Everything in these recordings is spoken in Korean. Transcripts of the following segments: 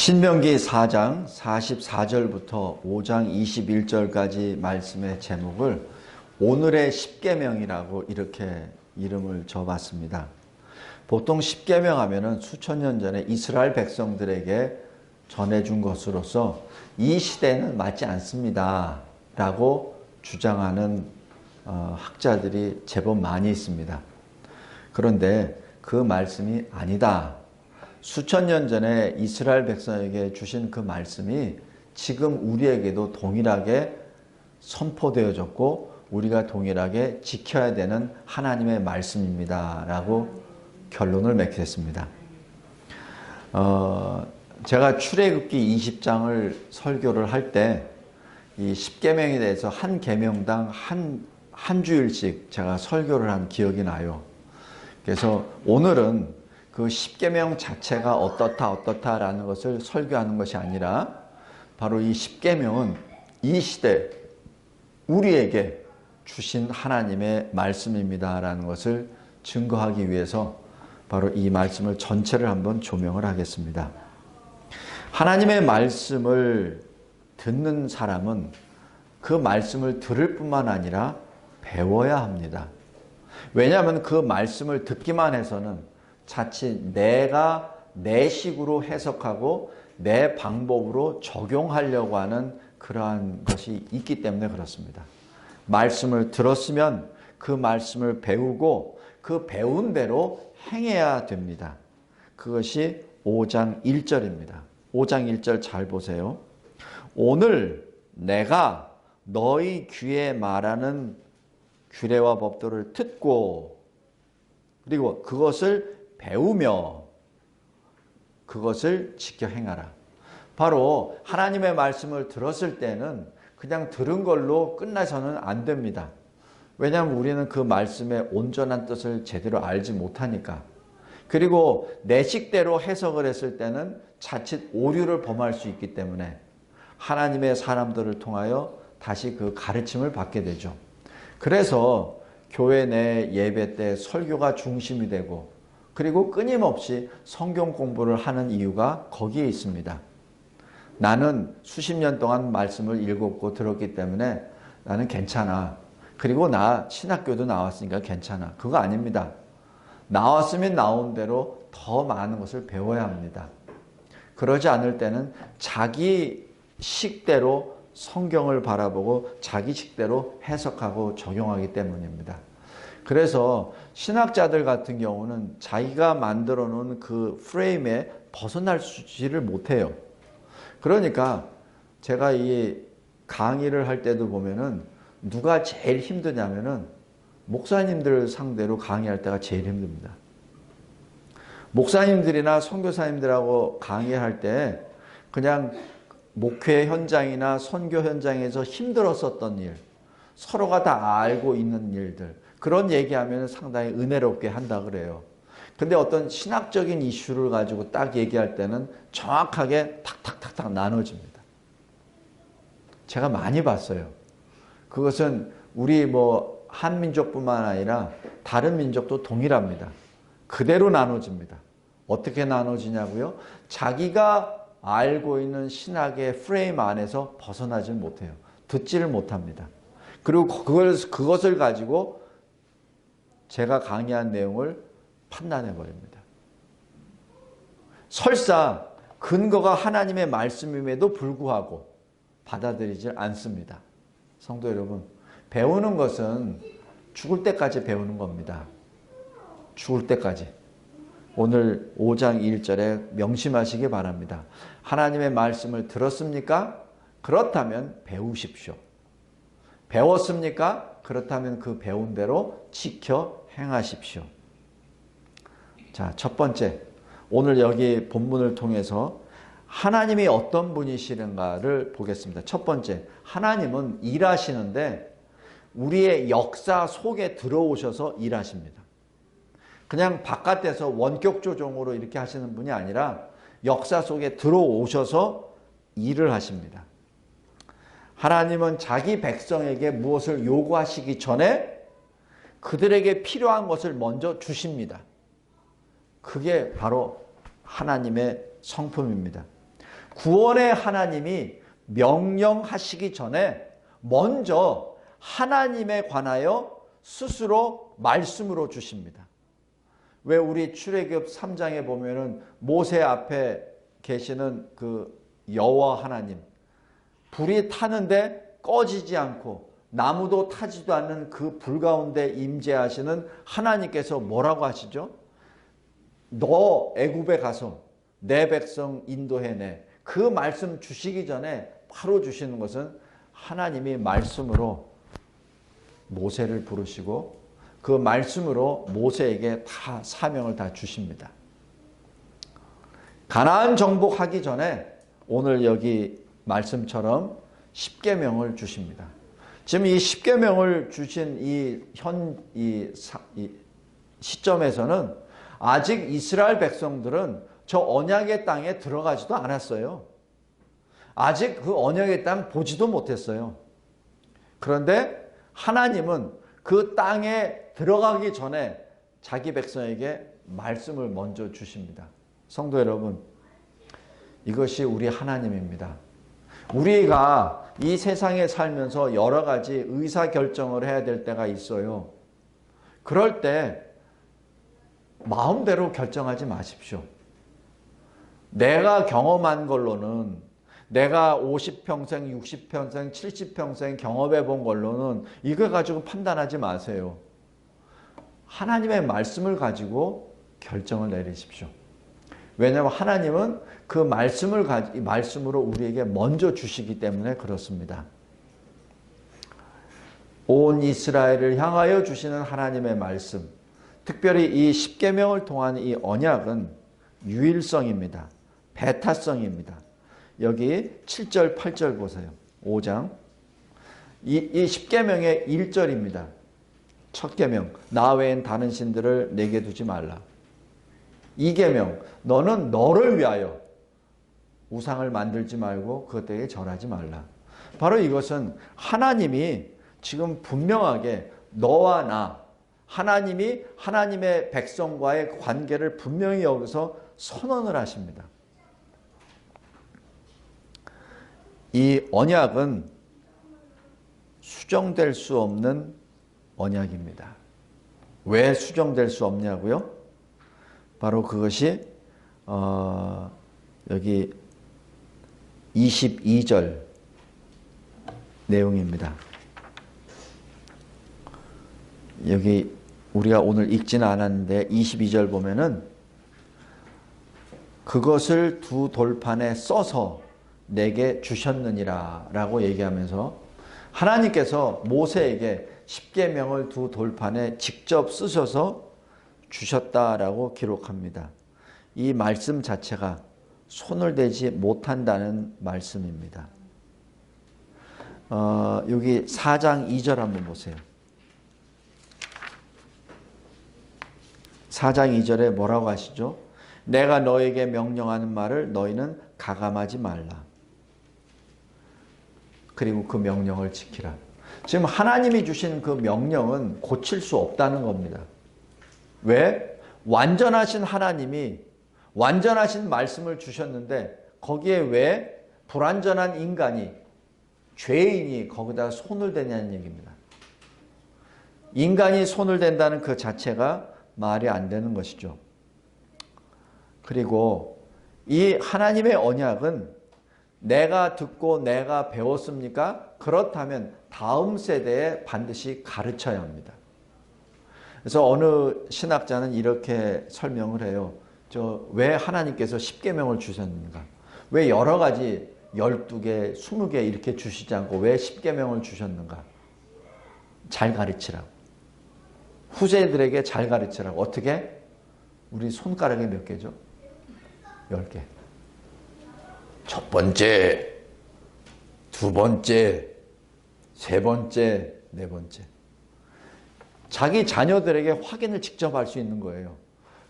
신명기 4장 44절부터 5장 21절까지 말씀의 제목을 오늘의 십계명이라고 이렇게 이름을 줘봤습니다. 보통 십계명 하면은 수천 년 전에 이스라엘 백성들에게 전해준 것으로서 이 시대는 맞지 않습니다 라고 주장하는 학자들이 제법 많이 있습니다. 그런데 그 말씀이 아니다. 수천 년 전에 이스라엘 백성에게 주신 그 말씀이 지금 우리에게도 동일하게 선포되어졌고 우리가 동일하게 지켜야 되는 하나님의 말씀입니다 라고 결론을 맺게 됐습니다. 제가 출애굽기 20장을 설교를 할 때 이 십계명에 대해서 한 계명당 한 주일씩 제가 설교를 한 기억이 나요. 그래서 오늘은 그 십계명 자체가 어떻다라는 것을 설교하는 것이 아니라 바로 이 십계명은 이 시대 우리에게 주신 하나님의 말씀입니다라는 것을 증거하기 위해서 바로 이 말씀을 전체를 한번 조명을 하겠습니다. 하나님의 말씀을 듣는 사람은 그 말씀을 들을 뿐만 아니라 배워야 합니다. 왜냐하면 그 말씀을 듣기만 해서는 자칫 내가 내 식으로 해석하고 내 방법으로 적용하려고 하는 그러한 것이 있기 때문에 그렇습니다. 말씀을 들었으면 그 말씀을 배우고 그 배운 대로 행해야 됩니다. 그것이 5장 1절입니다. 5장 1절 잘 보세요. 오늘 내가 너희 귀에 말하는 규례와 법도를 듣고 그리고 그것을 배우며 그것을 지켜 행하라. 바로 하나님의 말씀을 들었을 때는 그냥 들은 걸로 끝나서는 안 됩니다. 왜냐하면 우리는 그 말씀의 온전한 뜻을 제대로 알지 못하니까. 그리고 내 식대로 해석을 했을 때는 자칫 오류를 범할 수 있기 때문에 하나님의 사람들을 통하여 다시 그 가르침을 받게 되죠. 그래서 교회 내 예배 때 설교가 중심이 되고 그리고 끊임없이 성경 공부를 하는 이유가 거기에 있습니다. 나는 수십 년 동안 말씀을 읽었고 들었기 때문에 나는 괜찮아. 그리고 나 신학교도 나왔으니까 괜찮아. 그거 아닙니다. 나왔으면 나온 대로 더 많은 것을 배워야 합니다. 그러지 않을 때는 자기 식대로 성경을 바라보고 자기 식대로 해석하고 적용하기 때문입니다. 그래서 신학자들 같은 경우는 자기가 만들어 놓은 그 프레임에 벗어나지를 못해요. 그러니까 제가 이 강의를 할 때도 보면은 누가 제일 힘드냐면은 목사님들 상대로 강의할 때가 제일 힘듭니다. 목사님들이나 선교사님들하고 강의할 때 그냥 목회 현장이나 선교 현장에서 힘들었었던 일, 서로가 다 알고 있는 일들, 그런 얘기하면 상당히 은혜롭게 한다 그래요. 근데 어떤 신학적인 이슈를 가지고 딱 얘기할 때는 정확하게 탁탁탁탁 나눠집니다. 제가 많이 봤어요. 그것은 우리 한민족뿐만 아니라 다른 민족도 동일합니다. 그대로 나눠집니다. 어떻게 나눠지냐고요? 자기가 알고 있는 신학의 프레임 안에서 벗어나지 못해요. 듣지를 못합니다. 그리고 그것을 가지고 제가 강의한 내용을 판단해 버립니다. 설사 근거가 하나님의 말씀임에도 불구하고 받아들이지 않습니다. 성도 여러분, 배우는 것은 죽을 때까지 배우는 겁니다. 죽을 때까지. 오늘 5장 1절에 명심하시기 바랍니다. 하나님의 말씀을 들었습니까? 그렇다면 배우십시오. 배웠습니까? 그렇다면 그 배운 대로 지켜 행하십시오. 자, 첫 번째, 오늘 여기 본문을 통해서 하나님이 어떤 분이시는가를 보겠습니다. 첫 번째, 하나님은 일하시는데 우리의 역사 속에 들어오셔서 일하십니다. 그냥 바깥에서 원격 조종으로 이렇게 하시는 분이 아니라 역사 속에 들어오셔서 일을 하십니다. 하나님은 자기 백성에게 무엇을 요구하시기 전에 그들에게 필요한 것을 먼저 주십니다. 그게 바로 하나님의 성품입니다. 구원의 하나님이 명령하시기 전에 먼저 하나님에 관하여 스스로 말씀으로 주십니다. 왜 우리 출애굽 3장에 보면은 모세 앞에 계시는 그 여호와 하나님, 불이 타는데 꺼지지 않고 나무도 타지도 않는 그 불 가운데 임재하시는 하나님께서 뭐라고 하시죠? 너 애굽에 가서 내 백성 인도해내. 그 말씀 주시기 전에 바로 주시는 것은 하나님이 말씀으로 모세를 부르시고 그 말씀으로 모세에게 다 사명을 다 주십니다. 가나안 정복하기 전에 오늘 여기 말씀처럼 십계명을 주십니다. 지금 이 십계명을 주신 이 시점에서는 아직 이스라엘 백성들은 저 언약의 땅에 들어가지도 않았어요. 아직 그 언약의 땅 보지도 못했어요. 그런데 하나님은 그 땅에 들어가기 전에 자기 백성에게 말씀을 먼저 주십니다. 성도 여러분, 이것이 우리 하나님입니다. 우리가 이 세상에 살면서 여러 가지 의사결정을 해야 될 때가 있어요. 그럴 때 마음대로 결정하지 마십시오. 내가 경험한 걸로는, 내가 50평생, 60평생, 70평생 경험해 본 걸로는 이거 가지고 판단하지 마세요. 하나님의 말씀을 가지고 결정을 내리십시오. 왜냐하면 하나님은 그 말씀으로 우리에게 먼저 주시기 때문에 그렇습니다. 온 이스라엘을 향하여 주시는 하나님의 말씀, 특별히 이 십계명을 통한 이 언약은 유일성입니다. 배타성입니다. 여기 7절, 8절 보세요. 5장. 이 십계명의 1절입니다. 첫 계명, 나 외엔 다른 신들을 내게 두지 말라. 2계명, 너는 너를 위하여 우상을 만들지 말고 그것들에게 절하지 말라. 바로 이것은 하나님이 지금 분명하게 너와 나, 하나님이 하나님의 백성과의 관계를 분명히 여기서 선언을 하십니다. 이 언약은 수정될 수 없는 언약입니다. 왜 수정될 수 없냐고요? 바로 그것이 여기 22절 내용입니다. 여기 우리가 오늘 읽지는 않았는데 22절 보면은 그것을 두 돌판에 써서 내게 주셨느니라 라고 얘기하면서 하나님께서 모세에게 십계명을 두 돌판에 직접 쓰셔서 주셨다라고 기록합니다. 이 말씀 자체가 손을 대지 못한다는 말씀입니다. 여기 4장 2절 한번 보세요. 4장 2절에 뭐라고 하시죠? 내가 너에게 명령하는 말을 너희는 가감하지 말라. 그리고 그 명령을 지키라. 지금 하나님이 주신 그 명령은 고칠 수 없다는 겁니다. 왜? 완전하신 하나님이 완전하신 말씀을 주셨는데 거기에 왜 불완전한 인간이, 죄인이 거기다 손을 대냐는 얘기입니다. 인간이 손을 댄다는 그 자체가 말이 안 되는 것이죠. 그리고 이 하나님의 언약은 내가 듣고 내가 배웠습니까? 그렇다면 다음 세대에 반드시 가르쳐야 합니다. 그래서 어느 신학자는 이렇게 설명을 해요. 왜 하나님께서 십계명을 주셨는가? 왜 여러 가지 12개, 20개 이렇게 주시지 않고 왜 십계명을 주셨는가? 잘 가르치라고. 후세들에게 잘 가르치라고. 어떻게? 우리 손가락이 몇 개죠? 10개. 첫 번째, 두 번째, 세 번째, 네 번째. 자기 자녀들에게 확인을 직접 할 수 있는 거예요.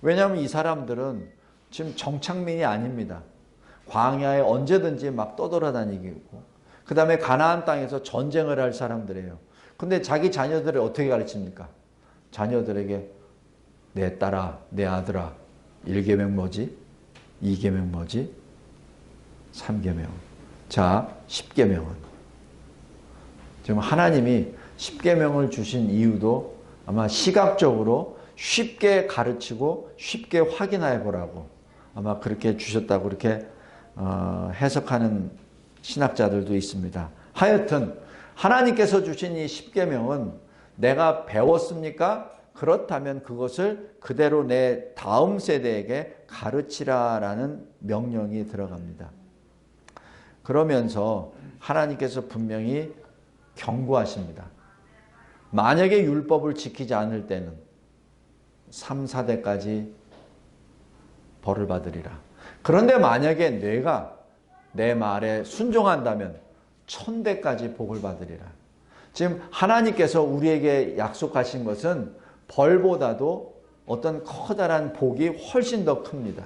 왜냐하면 이 사람들은 지금 정착민이 아닙니다. 광야에 언제든지 막 떠돌아다니고 그 다음에 가나안 땅에서 전쟁을 할 사람들이에요. 근데 자기 자녀들을 어떻게 가르칩니까? 자녀들에게 내 딸아, 내 아들아, 1계명 뭐지? 2계명 뭐지? 3계명. 자, 10계명은. 지금 하나님이 10계명을 주신 이유도 아마 시각적으로 쉽게 가르치고 쉽게 확인해 보라고 아마 그렇게 주셨다고 그렇게 해석하는 신학자들도 있습니다. 하여튼 하나님께서 주신 이 10계명은 내가 배웠습니까? 그렇다면 그것을 그대로 내 다음 세대에게 가르치라라는 명령이 들어갑니다. 그러면서 하나님께서 분명히 경고하십니다. 만약에 율법을 지키지 않을 때는 3, 4대까지 벌을 받으리라. 그런데 만약에 내가 내 말에 순종한다면 1000대까지 복을 받으리라. 지금 하나님께서 우리에게 약속하신 것은 벌보다도 어떤 커다란 복이 훨씬 더 큽니다.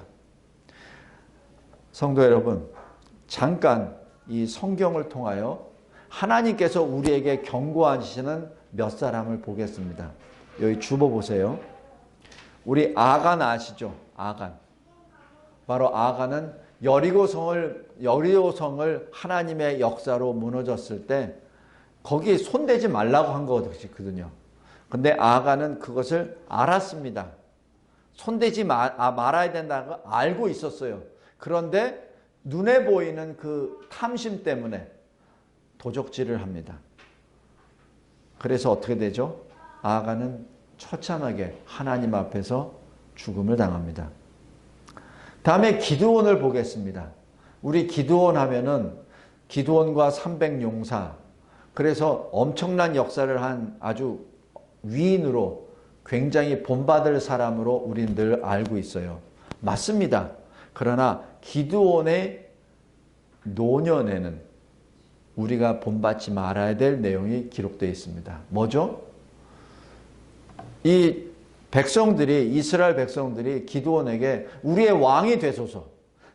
성도 여러분, 잠깐 이 성경을 통하여 하나님께서 우리에게 경고하시는 몇 사람을 보겠습니다. 여기 주보 보세요. 우리 아간 아시죠? 아간. 바로 아간은 여리고성을 하나님의 역사로 무너졌을 때 거기 손대지 말라고 한 거거든요. 근데 아간은 그것을 알았습니다. 손대지 말아야 된다는 걸 알고 있었어요. 그런데 눈에 보이는 그 탐심 때문에 도적질을 합니다. 그래서 어떻게 되죠? 아간은 처참하게 하나님 앞에서 죽음을 당합니다. 다음에 기드온을 보겠습니다. 우리 기드온 하면은 기드온과 300용사, 그래서 엄청난 역사를 한 아주 위인으로 굉장히 본받을 사람으로 우리는 늘 알고 있어요. 맞습니다. 그러나 기드온의 노년에는 우리가 본받지 말아야 될 내용이 기록되어 있습니다. 뭐죠? 이 백성들이, 이스라엘 백성들이 기드온에게 우리의 왕이 되소서,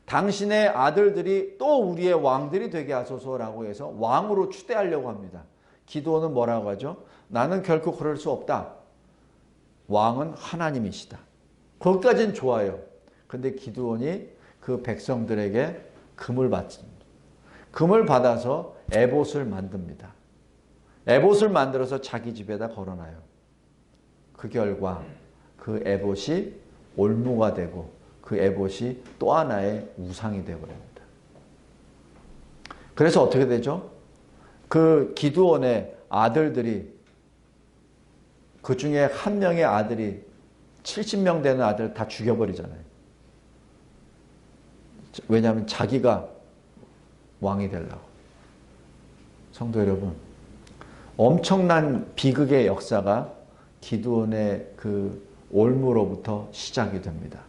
당신의 아들들이 또 우리의 왕들이 되게 하소서라고 해서 왕으로 추대하려고 합니다. 기드온은 뭐라고 하죠? 나는 결코 그럴 수 없다. 왕은 하나님이시다. 거기까지는 좋아요. 근데 기드온이 그 백성들에게 금을 받습니다. 금을 받아서 에봇을 만듭니다. 에봇을 만들어서 자기 집에다 걸어놔요. 그 결과 그 에봇이 올무가 되고 그 에봇이 또 하나의 우상이 되어버립니다. 그래서 어떻게 되죠? 그 기드온의 아들들이, 그 중에 한 명의 아들이 70명 되는 아들을 다 죽여버리잖아요. 왜냐하면 자기가 왕이 되려고. 성도 여러분, 엄청난 비극의 역사가 기드온의 그 올무로부터 시작이 됩니다.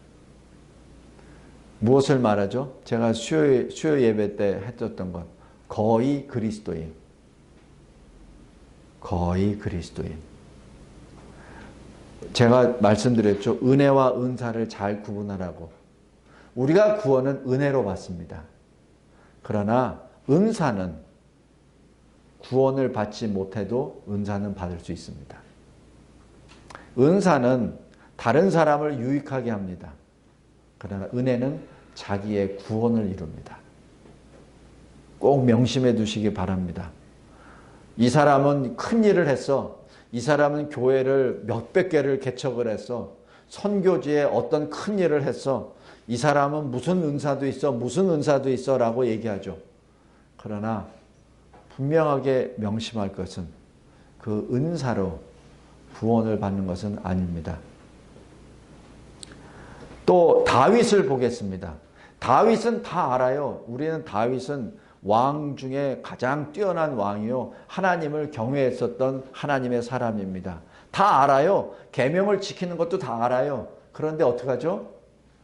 무엇을 말하죠? 제가 수요 예배 때 했었던 것, 거의 그리스도인. 거의 그리스도인. 제가 말씀드렸죠. 은혜와 은사를 잘 구분하라고. 우리가 구원은 은혜로 받습니다. 그러나 은사는 구원을 받지 못해도 은사는 받을 수 있습니다. 은사는 다른 사람을 유익하게 합니다. 그러나 은혜는 자기의 구원을 이룹니다. 꼭 명심해 두시기 바랍니다. 이 사람은 큰 일을 했어. 이 사람은 교회를 몇백 개를 개척을 했어. 선교지에 어떤 큰 일을 했어. 이 사람은 무슨 은사도 있어, 무슨 은사도 있어 라고 얘기하죠. 그러나 분명하게 명심할 것은 그 은사로 구원을 받는 것은 아닙니다. 또 다윗을 보겠습니다. 다윗은 다 알아요. 우리는 다윗은 왕 중에 가장 뛰어난 왕이요, 하나님을 경외했었던 하나님의 사람입니다. 다 알아요. 계명을 지키는 것도 다 알아요. 그런데 어떡하죠?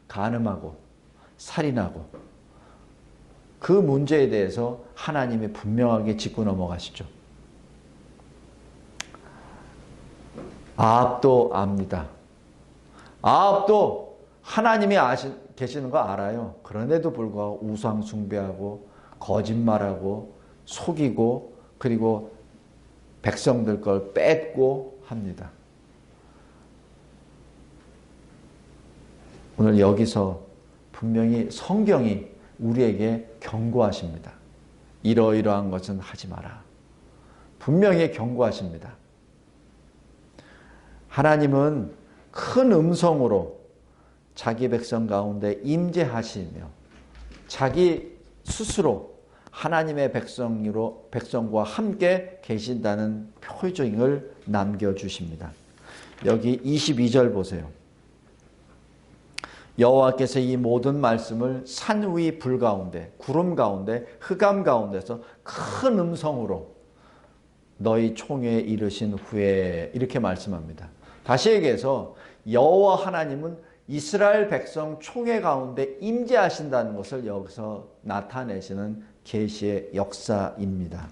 간음하고 살인하고. 그 문제에 대해서 하나님이 분명하게 짚고 넘어가시죠. 아합도 압니다. 아합도 하나님이 계시는 거 알아요. 그런데도 불구하고 우상 숭배하고 거짓말하고 속이고 그리고 백성들 걸 뺏고 합니다. 오늘 여기서 분명히 성경이 우리에게 경고하십니다. 이러이러한 것은 하지 마라. 분명히 경고하십니다. 하나님은 큰 음성으로 자기 백성 가운데 임재하시며 자기 스스로 하나님의 백성과 함께 계신다는 표징을 남겨주십니다. 여기 22절 보세요. 여호와께서 이 모든 말씀을 산 위 불 가운데, 구름 가운데, 흑암 가운데서 큰 음성으로 너희 총회에 이르신 후에 이렇게 말씀합니다. 다시 얘기해서 여호와 하나님은 이스라엘 백성 총회 가운데 임재하신다는 것을 여기서 나타내시는 계시의 역사입니다.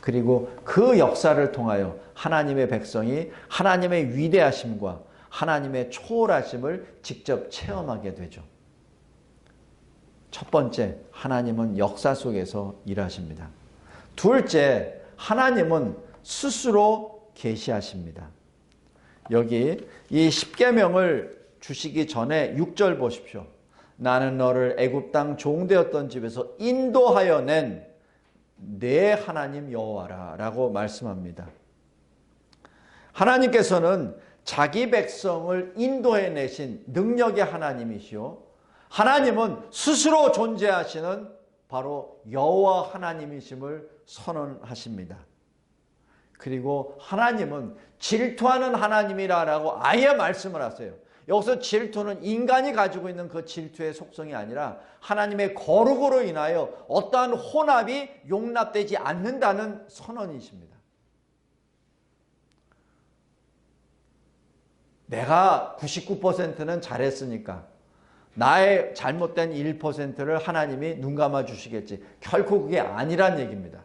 그리고 그 역사를 통하여 하나님의 백성이 하나님의 위대하심과 하나님의 초월하심을 직접 체험하게 되죠. 첫 번째, 하나님은 역사 속에서 일하십니다. 둘째, 하나님은 스스로 계시하십니다. 여기 이 십계명을 주시기 전에 6절 보십시오. 나는 너를 애굽 땅 종되었던 집에서 인도하여 낸 내 하나님 여호와라 라고 말씀합니다. 하나님께서는 자기 백성을 인도해내신 능력의 하나님이시오. 하나님은 스스로 존재하시는 바로 여호와 하나님이심을 선언하십니다. 그리고 하나님은 질투하는 하나님이라고 아예 말씀을 하세요. 여기서 질투는 인간이 가지고 있는 그 질투의 속성이 아니라 하나님의 거룩으로 인하여 어떠한 혼합이 용납되지 않는다는 선언이십니다. 내가 99%는 잘했으니까 나의 잘못된 1%를 하나님이 눈 감아 주시겠지. 결코 그게 아니란 얘기입니다.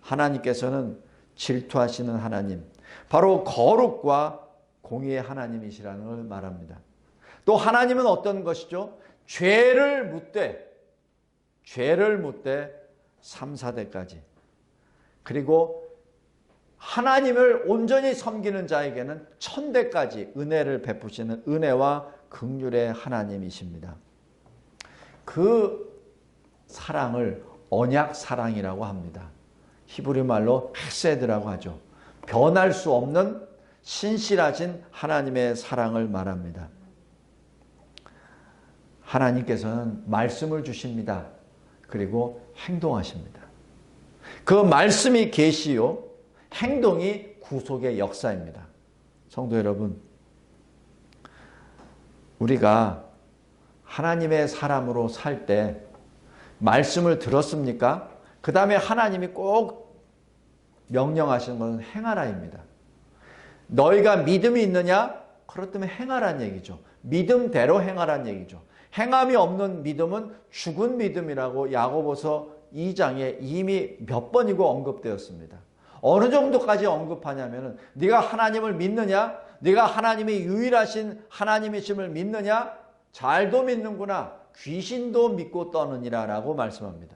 하나님께서는 질투하시는 하나님, 바로 거룩과 공의의 하나님이시라는 걸 말합니다. 또 하나님은 어떤 것이죠? 죄를 묻되 3, 4대까지. 그리고 하나님을 온전히 섬기는 자에게는 1000대까지 은혜를 베푸시는 은혜와 긍휼의 하나님이십니다. 그 사랑을 언약 사랑이라고 합니다. 히브리 말로 헤세드라고 하죠. 변할 수 없는 신실하신 하나님의 사랑을 말합니다. 하나님께서는 말씀을 주십니다. 그리고 행동하십니다. 그 말씀이 계시요, 행동이 구속의 역사입니다. 성도 여러분, 우리가 하나님의 사람으로 살 때 말씀을 들었습니까? 그 다음에 하나님이 꼭 명령하시는 것은 행하라입니다. 너희가 믿음이 있느냐? 그렇다면 행하라는 얘기죠. 믿음대로 행하라는 얘기죠. 행함이 없는 믿음은 죽은 믿음이라고 야고보서 2장에 이미 몇 번이고 언급되었습니다. 어느 정도까지 언급하냐면 네가 하나님을 믿느냐? 네가 하나님이 유일하신 하나님이심을 믿느냐? 잘도 믿는구나. 귀신도 믿고 떠느니라 라고 말씀합니다.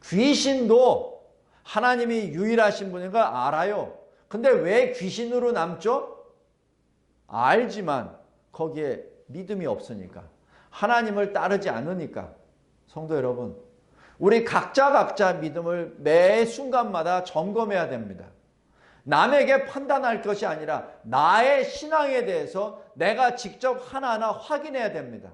귀신도 하나님이 유일하신 분인 걸 알아요. 근데 왜 귀신으로 남죠? 알지만 거기에 믿음이 없으니까, 하나님을 따르지 않으니까. 성도 여러분, 우리 각자 믿음을 매 순간마다 점검해야 됩니다. 남에게 판단할 것이 아니라 나의 신앙에 대해서 내가 직접 하나하나 확인해야 됩니다.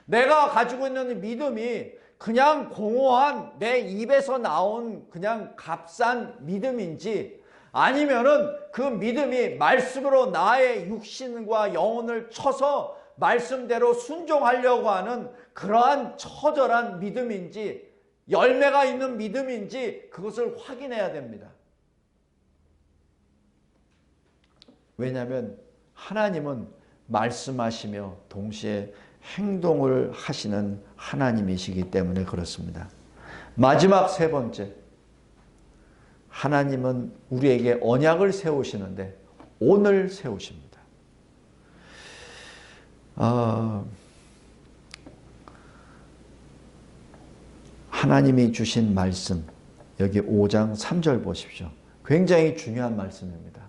내가 가지고 있는 믿음이 그냥 공허한 내 입에서 나온 그냥 값싼 믿음인지, 아니면은 그 믿음이 말씀으로 나의 육신과 영혼을 쳐서 말씀대로 순종하려고 하는 그러한 처절한 믿음인지, 열매가 있는 믿음인지 그것을 확인해야 됩니다. 왜냐하면 하나님은 말씀하시며 동시에 행동을 하시는 하나님이시기 때문에 그렇습니다. 마지막 세 번째, 하나님은 우리에게 언약을 세우시는데 오늘 세우십니다. 하나님이 주신 말씀, 여기 5장 3절 보십시오. 굉장히 중요한 말씀입니다.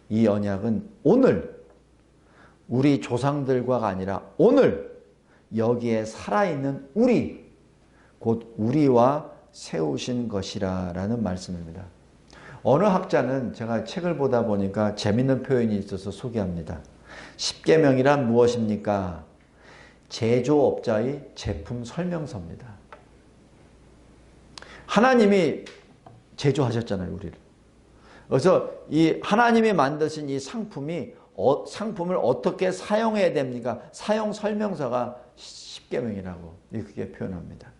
이 언약은 오늘, 우리 조상들과가 아니라 오늘 여기에 살아있는 우리, 곧 우리와 세우신 것이라 라는 말씀입니다. 어느 학자는 제가 책을 보다 보니까 재밌는 표현이 있어서 소개합니다. 십계명이란 무엇입니까? 제조업자의 제품 설명서입니다. 하나님이 제조하셨잖아요, 우리를. 그래서 이 하나님이 만드신 이 상품을 어떻게 사용해야 됩니까? 사용 설명서가 십계명이라고 이렇게 표현합니다.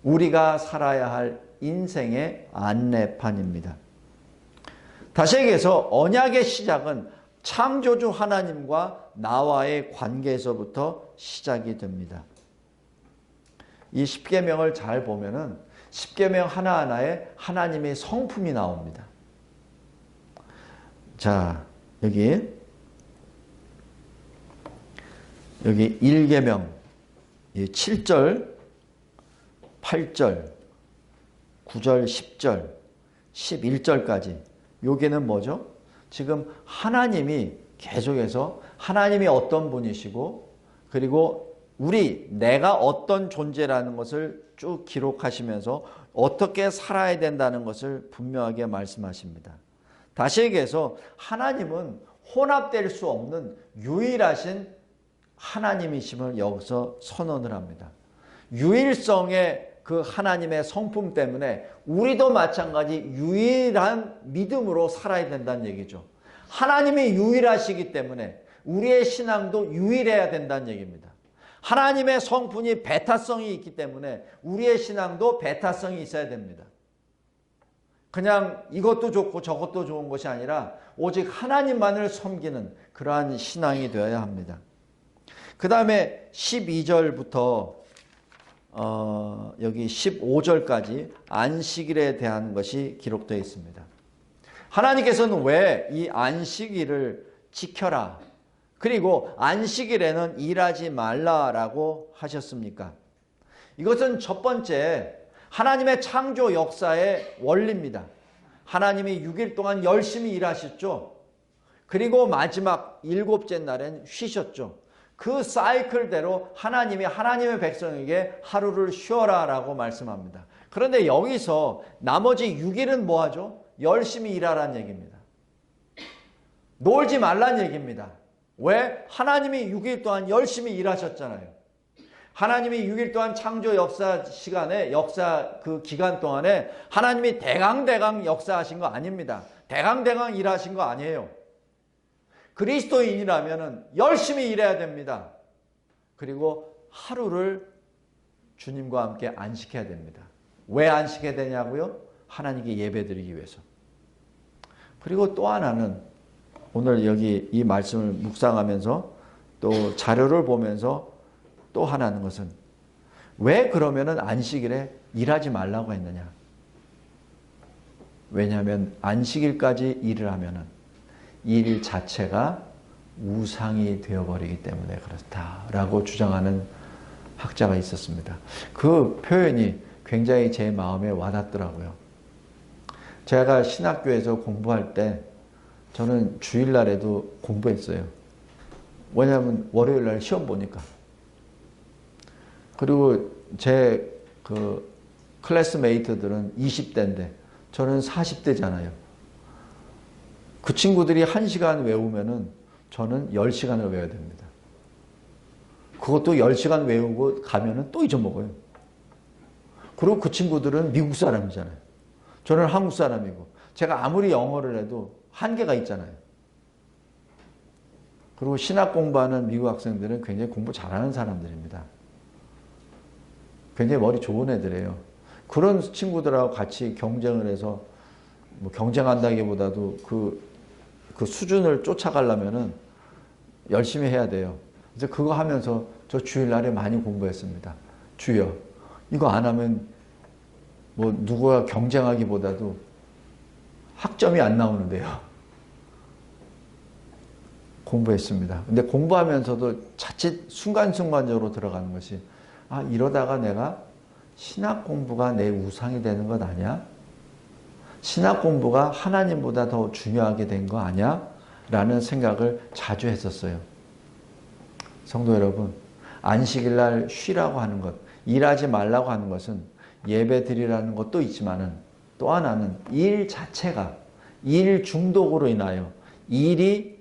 우리가 살아야 할 인생의 안내판입니다. 다시 얘기해서 언약의 시작은 창조주 하나님과 나와의 관계에서부터 시작이 됩니다. 이 십계명을 잘 보면은 십계명 하나하나에 하나님의 성품이 나옵니다. 자, 여기 1계명 7절, 8절, 9절, 10절, 11절까지 여기는 뭐죠? 지금 하나님이 계속해서 하나님이 어떤 분이시고 그리고 내가 어떤 존재라는 것을 쭉 기록하시면서 어떻게 살아야 된다는 것을 분명하게 말씀하십니다. 다시 얘기해서 하나님은 혼합될 수 없는 유일하신 하나님이심을 여기서 선언을 합니다. 유일성의 그 하나님의 성품 때문에 우리도 마찬가지 유일한 믿음으로 살아야 된다는 얘기죠. 하나님이 유일하시기 때문에 우리의 신앙도 유일해야 된다는 얘기입니다. 하나님의 성품이 배타성이 있기 때문에 우리의 신앙도 배타성이 있어야 됩니다. 그냥 이것도 좋고 저것도 좋은 것이 아니라 오직 하나님만을 섬기는 그러한 신앙이 되어야 합니다. 그 다음에 12절부터 여기 15절까지 안식일에 대한 것이 기록되어 있습니다. 하나님께서는 왜 이 안식일을 지켜라, 그리고 안식일에는 일하지 말라라고 하셨습니까? 이것은 첫 번째 하나님의 창조 역사의 원리입니다. 하나님이 6일 동안 열심히 일하셨죠. 그리고 마지막 7째 날엔 쉬셨죠. 그 사이클대로 하나님이 하나님의 백성에게 하루를 쉬어라 라고 말씀합니다. 그런데 여기서 나머지 6일은 뭐 하죠? 열심히 일하라는 얘기입니다. 놀지 말라는 얘기입니다. 왜? 하나님이 6일 동안 열심히 일하셨잖아요. 하나님이 6일 동안 창조 역사 시간에, 역사 그 기간 동안에 하나님이 대강대강 역사하신 거 아닙니다. 대강대강 일하신 거 아니에요. 그리스도인이라면 열심히 일해야 됩니다. 그리고 하루를 주님과 함께 안식해야 됩니다. 왜 안식해야 되냐고요? 하나님께 예배드리기 위해서. 그리고 또 하나는 오늘 여기 이 말씀을 묵상하면서 또 자료를 보면서 또 하나는 것은 왜 그러면은 안식일에 일하지 말라고 했느냐? 왜냐하면 안식일까지 일을 하면은 일 자체가 우상이 되어버리기 때문에 그렇다라고 주장하는 학자가 있었습니다. 그 표현이 굉장히 제 마음에 와닿더라고요. 제가 신학교에서 공부할 때 저는 주일날에도 공부했어요. 왜냐하면 월요일날 시험 보니까. 그리고 제 그 클래스메이트들은 20대인데 저는 40대잖아요. 그 친구들이 1시간 외우면은 저는 10시간을 외워야 됩니다. 그것도 10시간 외우고 가면은 또 잊어먹어요. 그리고 그 친구들은 미국 사람이잖아요. 저는 한국 사람이고 제가 아무리 영어를 해도 한계가 있잖아요. 그리고 신학 공부하는 미국 학생들은 굉장히 공부 잘하는 사람들입니다. 굉장히 머리 좋은 애들이에요. 그런 친구들하고 같이 경쟁을 해서 뭐 경쟁한다기보다도 그 수준을 쫓아가려면은 열심히 해야 돼요. 그래서 그거 하면서 저 주일날에 많이 공부했습니다. 주여, 이거 안 하면 뭐 누구와 경쟁하기보다도 학점이 안 나오는데요. 공부했습니다. 근데 공부하면서도 자칫 순간순간적으로 들어가는 것이 이러다가 내가 신학 공부가 내 우상이 되는 것 아니야? 신학 공부가 하나님보다 더 중요하게 된 거 아니야? 라는 생각을 자주 했었어요. 성도 여러분, 안식일 날 쉬라고 하는 것, 일하지 말라고 하는 것은 예배 드리라는 것도 있지만은 또 하나는 일 자체가 일 중독으로 인하여 일이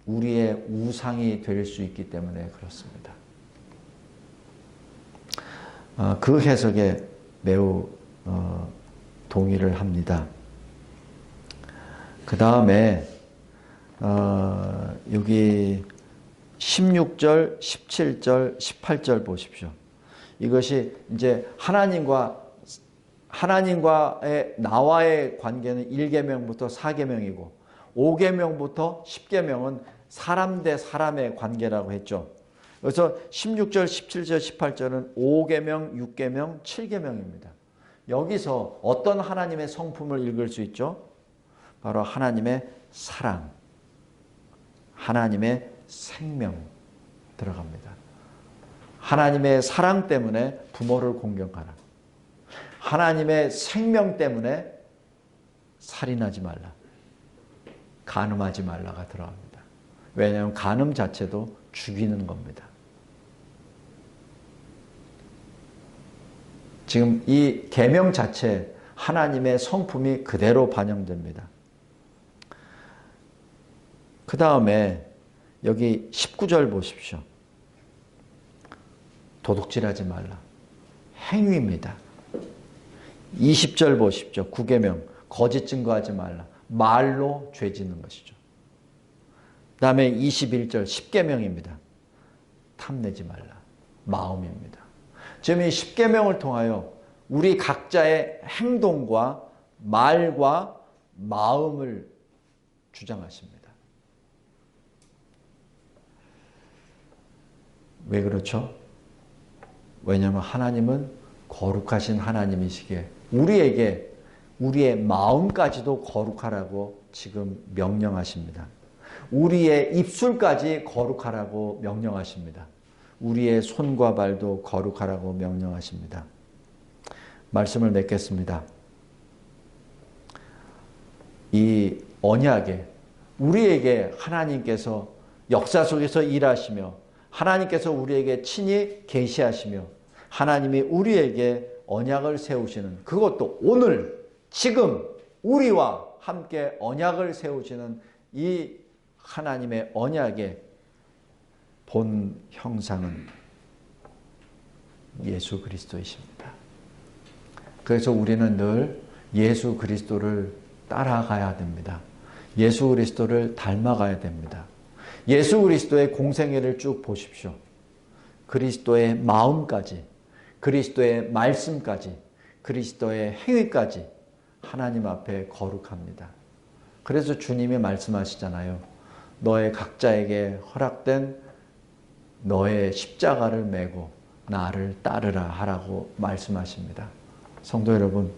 우리의 우상이 될 수 있기 때문에 그렇습니다. 그 해석에 매우 동의를 합니다. 그 다음에 여기 16절, 17절, 18절 보십시오. 이것이 이제 하나님과의 나와의 관계는 1계명부터 4계명이고 5계명부터 10계명은 사람 대 사람의 관계라고 했죠. 그래서 16절, 17절, 18절은 5계명, 6계명, 7계명입니다. 여기서 어떤 하나님의 성품을 읽을 수 있죠? 바로 하나님의 사랑, 하나님의 생명 들어갑니다. 하나님의 사랑 때문에 부모를 공경하라. 하나님의 생명 때문에 살인하지 말라. 간음하지 말라가 들어갑니다. 왜냐하면 간음 자체도 죽이는 겁니다. 지금 이 계명 자체 하나님의 성품이 그대로 반영됩니다. 그 다음에 여기 19절 보십시오. 도둑질하지 말라. 행위입니다. 20절 보십시오. 9계명 거짓 증거하지 말라. 말로 죄 짓는 것이죠. 그 다음에 21절 10계명입니다. 탐내지 말라. 마음입니다. 지금 이 10계명을 통하여 우리 각자의 행동과 말과 마음을 주장하십니다. 왜 그렇죠? 왜냐하면 하나님은 거룩하신 하나님이시기에 우리에게 우리의 마음까지도 거룩하라고 지금 명령하십니다. 우리의 입술까지 거룩하라고 명령하십니다. 우리의 손과 발도 거룩하라고 명령하십니다. 말씀을 맺겠습니다. 이 언약에 우리에게 하나님께서 역사 속에서 일하시며 하나님께서 우리에게 친히 계시하시며 하나님이 우리에게 언약을 세우시는 그것도 오늘 지금 우리와 함께 언약을 세우시는 이 하나님의 언약의 본 형상은 예수 그리스도이십니다. 그래서 우리는 늘 예수 그리스도를 따라가야 됩니다. 예수 그리스도를 닮아가야 됩니다. 예수 그리스도의 공생애를 쭉 보십시오. 그리스도의 마음까지, 그리스도의 말씀까지, 그리스도의 행위까지 하나님 앞에 거룩합니다. 그래서 주님이 말씀하시잖아요. 너의 각자에게 허락된 너의 십자가를 메고 나를 따르라 하라고 말씀하십니다. 성도 여러분,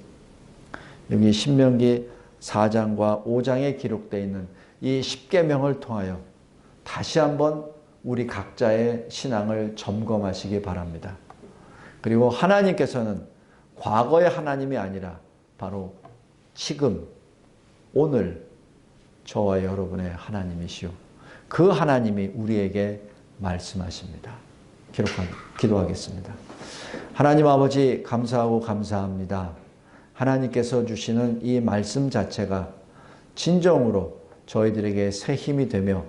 여기 신명기 4장과 5장에 기록되어 있는 이 10계명을 통하여 다시 한번 우리 각자의 신앙을 점검하시기 바랍니다. 그리고 하나님께서는 과거의 하나님이 아니라 바로 지금, 오늘 저와 여러분의 하나님이시오. 그 하나님이 우리에게 말씀하십니다. 기도하겠습니다. 하나님 아버지 감사하고 감사합니다. 하나님께서 주시는 이 말씀 자체가 진정으로 저희들에게 새 힘이 되며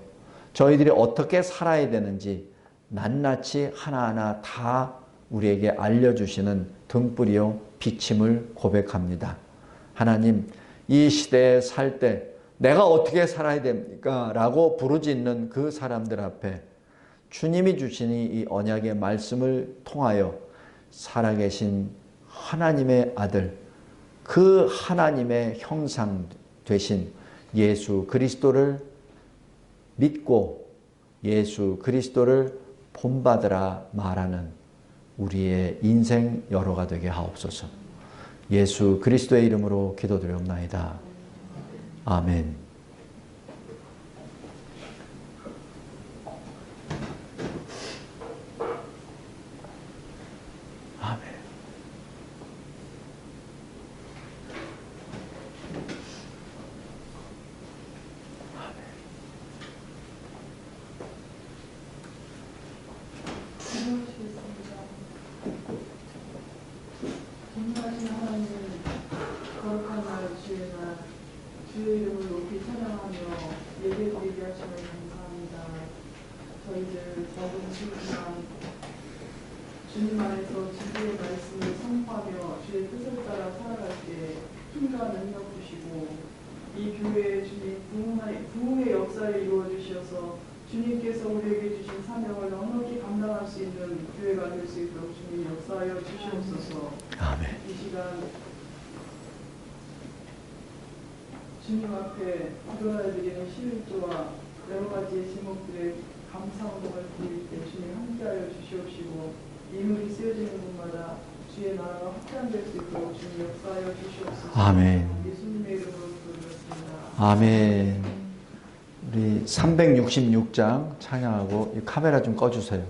저희들이 어떻게 살아야 되는지 낱낱이 하나하나 다 우리에게 알려주시는 등불이요 비침을 고백합니다. 하나님, 이 시대에 살 때 내가 어떻게 살아야 됩니까? 라고 부르짖는 그 사람들 앞에 주님이 주시니 이 언약의 말씀을 통하여 살아계신 하나님의 아들, 그 하나님의 형상 되신 예수 그리스도를 믿고 예수 그리스도를 본받으라 말하는 우리의 인생 여로가 되게 하옵소서. 예수 그리스도의 이름으로 기도드리옵나이다. 아멘. 아멘. 아멘. 주님 안에서 진리의 말씀을 선포하며 주의 뜻을 따라 살아갈 때 힘과 능력 주시고 이 교회에 주님 부흥의 역사를 이루어 주셔서 주님께서 우리에게 주신 사명을 넉넉히 감당할 수 있는 교회가 될 수 있도록 주님 역사하여 주시옵소서. 아멘. 이 시간 주님 앞에 드러나드리는 11조와 여러 가지의 제목들의 감사운동을 드릴 때 주님 함께하여 주시옵시고 이물이 쓰여지는 곳마다 주의 나라가 확장될 수 있도록 주님 역사하여 주시옵소서. 아멘. 예수님의 이름으로 기도드렸습니다. 아멘. 우리 366장 찬양하고 이 카메라 좀 꺼주세요.